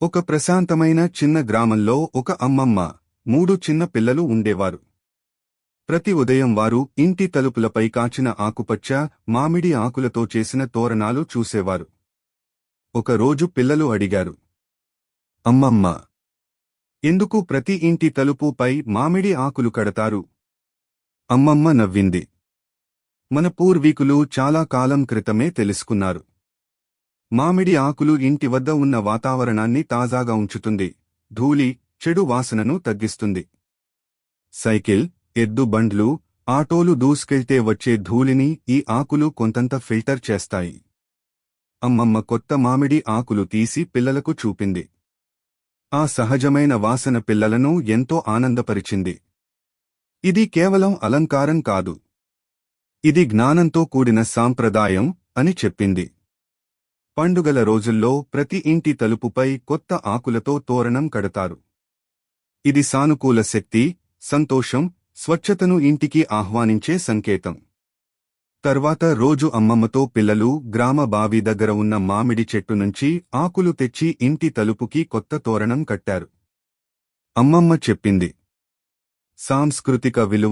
ఒక ప్రశాంతమైన చిన్న గ్రామంలో ఒక అమ్మమ్మ, 3 చిన్న పిల్లలు ఉండేవారు. ప్రతి ఉదయం వారు ఇంటి తలుపులపై కాచిన ఆకుపచ్చ, మామిడి ఆకులతో చేసిన తోరణాలు చూసేవారు. ఒకరోజు పిల్లలు అడిగారు, అమ్మమ్మ, ఎందుకు ప్రతి ఇంటి తలుపుపై మామిడి ఆకులు కడతారు? అమ్మమ్మ నవ్వింది. మన పూర్వీకులు చాలా కాలం క్రితమే తెలుసుకున్నారు. మామిడి ఆకులు ఇంటి వద్ద ఉన్న వాతావరణాన్ని తాజాగా ఉంచుతుంది, ధూళి, చెడు వాసనను తగ్గిస్తుంది. సైకిల్, ఎద్దు బండ్లు, ఆటోలు దూసుకెళ్తే వచ్చే ధూళిని ఈ ఆకులు కొంతంత ఫిల్టర్ చేస్తాయి. అమ్మమ్మ కొత్త మామిడి ఆకులు తీసి పిల్లలకు చూపింది. ఆ సహజమైన వాసన పిల్లలను ఎంతో ఆనందపరిచింది. ఇది కేవలం అలంకారం కాదు, ఇది జ్ఞానంతో కూడిన సాంప్రదాయం అని చెప్పింది. పండుగల రోజుల్లో ప్రతి ఇంటి తలుపుపై కొత్త ఆకులతో తోరణం కడతారు. ఇది సానుకూల శక్తి, సంతోషం, స్వచ్ఛతను ఇంటికి ఆహ్వానించే సంకేతం. తర్వాత రోజు అమ్మమ్మతో పిల్లలు గ్రామ బావి దగ్గర ఉన్న మామిడి చెట్టు నుంచి ఆకులు తెచ్చి ఇంటి తలుపుకి కొత్త తోరణం కట్టారు. అమ్మమ్మ చెప్పింది, సాంస్కృతిక విలువ